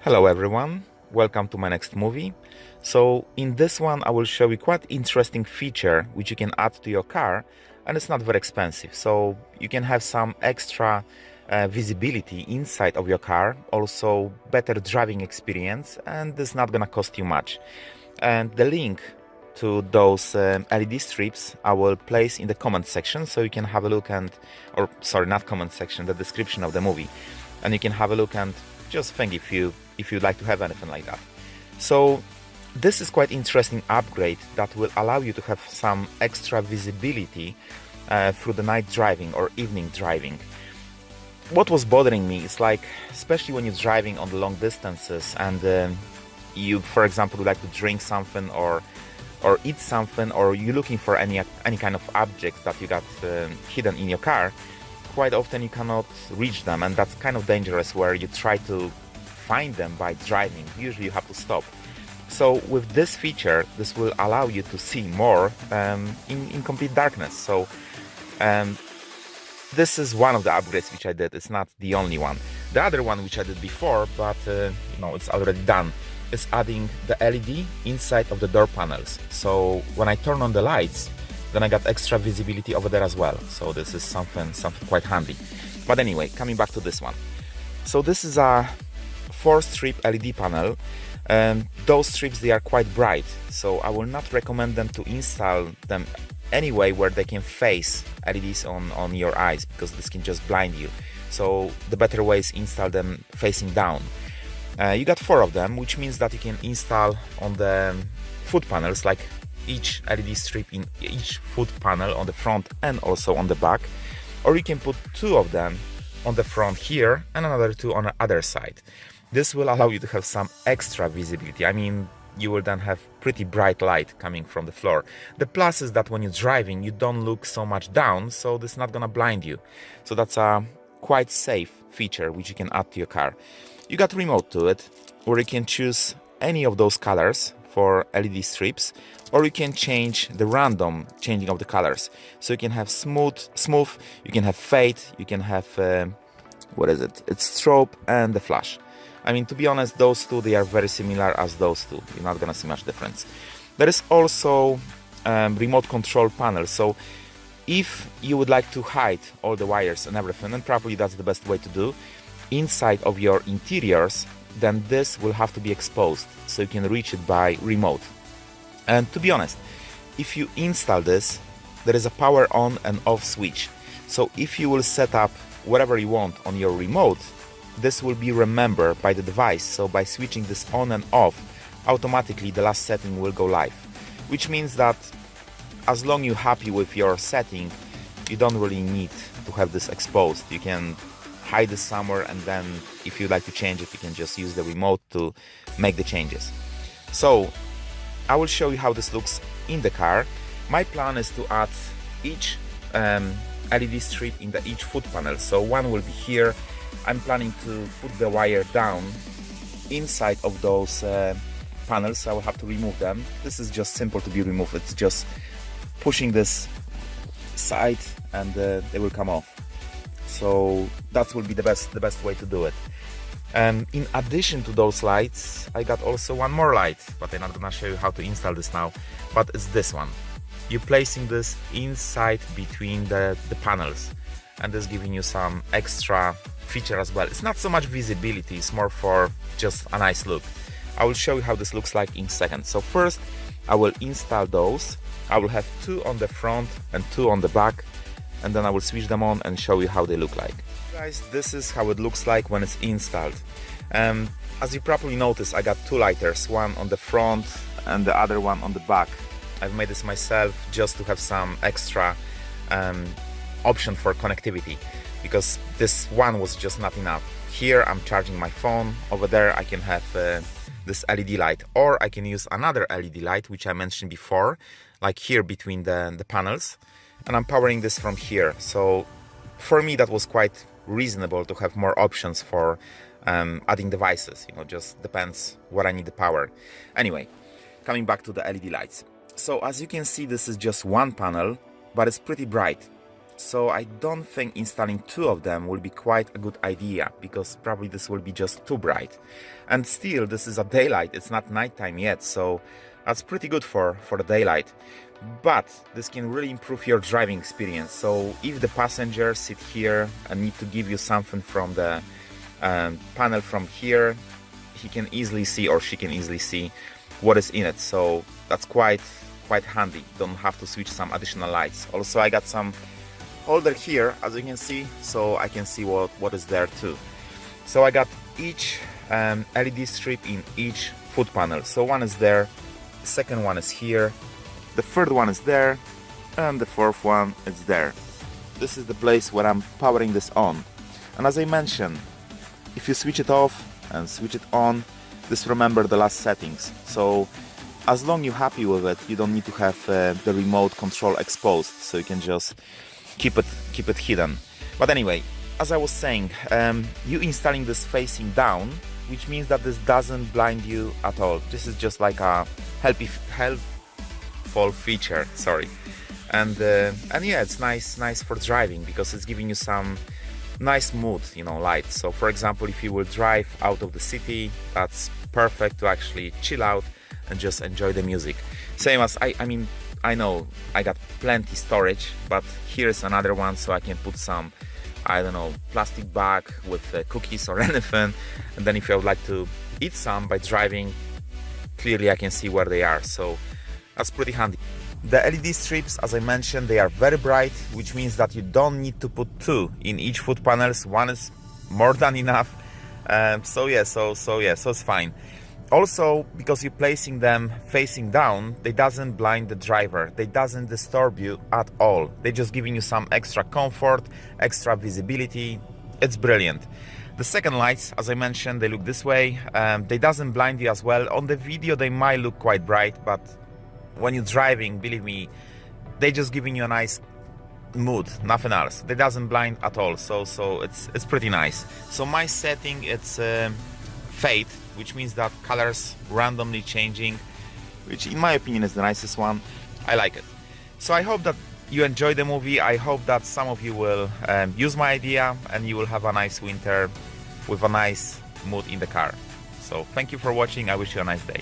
Hello everyone, welcome to my next movie. So in this one I will show you quite interesting feature which you can add to your car, and it's not very expensive, so you can have some extra visibility inside of your car, also better driving experience, and it's not gonna cost you much. And the link to those LED strips I will place in the comment section, so you can have a look and, or sorry, not comment section, the description of the movie, and you can have a look and just think if you'd like to have anything like that. So this is quite interesting upgrade that will allow you to have some extra visibility through the night driving or evening driving. What was bothering me is, like, especially when you're driving on the long distances and you, for example, would like to drink something or eat something, or you're looking for any kind of object that you got hidden in your car. Quite often you cannot reach them, and that's kind of dangerous where you try to find them by driving. Usually you have to stop. So with this feature, this will allow you to see more in complete darkness. So this is one of the upgrades which I did. It's not the only one. The other one which I did before, but it's already done, is adding the LED inside of the door panels. So when I turn on the lights, then I got extra visibility over there as well. So this is something quite handy. But anyway, coming back to this one. So this is a 4-strip LED panel, and those strips, they are quite bright. So I will not recommend them to install them anyway where they can face LEDs on your eyes, because this can just blind you. So the better way is install them facing down. You got 4 of them, which means that you can install on the foot panels, like each LED strip in each foot panel on the front and also on the back, or you can put 2 of them on the front here and another 2 on the other side. This will allow you to have some extra visibility. I mean, you will then have pretty bright light coming from the floor. The plus is that when you're driving, you don't look so much down, so this is not gonna blind you. So that's a quite safe feature which you can add to your car. You got remote to it, where you can choose any of those colors for LED strips, or you can change the random changing of the colors. So you can have smooth, you can have fade, you can have it's strobe and the flash. I mean, to be honest, those two, they are very similar as those two. You're not gonna see much difference. There is also remote control panel. So if you would like to hide all the wires and everything, and probably that's the best way to do, inside of your interiors, then this will have to be exposed so you can reach it by remote. And to be honest, if you install this, there is a power on and off switch. So if you will set up whatever you want on your remote, this will be remembered by the device. So by switching this on and off, automatically the last setting will go live, which means that as long as you're happy with your setting, you don't really need to have this exposed. You can hide this somewhere, and then if you'd like to change it, you can just use the remote to make the changes. So I will show you how this looks in the car. My plan is to add each LED strip in each foot panel. So one will be here. I'm planning to put the wire down inside of those panels, so I will have to remove them. This is just simple to be removed. It's just pushing this side and they will come off. So that will be the best way to do it. In addition to those lights, I got also one more light, but I'm not gonna show you how to install this now, but it's this one. You're placing this inside between the panels, and this giving you some extra feature as well. It's not so much visibility, it's more for just a nice look. I will show you how this looks like in a second. So first I will install those. I will have 2 on the front and 2 on the back, and then I will switch them on and show you how they look like. Guys, this is how it looks like when it's installed. As you probably noticed, I got 2 lighters, one on the front and the other one on the back. I've made this myself just to have some extra option for connectivity, because this one was just not enough. Here I'm charging my phone, over there I can have this LED light, or I can use another LED light which I mentioned before, like here between the panels, and I'm powering this from here. So for me that was quite reasonable to have more options for adding devices. Just depends what I need the power. Anyway, coming back to the LED lights. So as you can see, this is just one panel, but it's pretty bright. So I don't think installing two of them will be quite a good idea, because probably this will be just too bright. And still, this is a daylight, it's not nighttime yet, so that's pretty good for the daylight. But this can really improve your driving experience. So if the passenger sit here and need to give you something from the panel from here, he can easily see, or she can easily see, what is in it. So that's quite handy. Don't have to switch some additional lights. Also, I got some holder here, as you can see, so I can see what is there too. So I got each LED strip in each foot panel. So one is there, the second one is here, the third one is there, and the fourth one is there. This is the place where I'm powering this on. And as I mentioned, if you switch it off and switch it on, just remember the last settings. So as long you're happy with it, you don't need to have the remote control exposed, so you can just keep it hidden. But anyway, as I was saying, you installing this facing down, which means that this doesn't blind you at all. This is just like a helpful feature, sorry. And yeah, it's nice for driving, because it's giving you some nice mood, you know, light. So for example, if you will drive out of the city, that's perfect to actually chill out and just enjoy the music. Same as I mean, I know I got plenty storage, but here's another one, so I can put some, I don't know, plastic bag with cookies or anything, and then if I would like to eat some by driving, clearly I can see where they are, so that's pretty handy. The LED strips, as I mentioned, they are very bright, which means that you don't need to put two in each foot panels. One is more than enough. So it's fine. Also, because you're placing them facing down, they doesn't blind the driver. They doesn't disturb you at all. They're just giving you some extra comfort, extra visibility. It's brilliant. The second lights, as I mentioned, they look this way. They doesn't blind you as well. On the video, they might look quite bright, but when you're driving, believe me, they're just giving you a nice mood, nothing else. They doesn't blind at all, so it's pretty nice. So my setting, it's fade, which means that colors randomly changing, which in my opinion is the nicest one. I like it. So I hope that you enjoy the movie. I hope that some of you will use my idea and you will have a nice winter with a nice mood in the car. So thank you for watching. I wish you a nice day.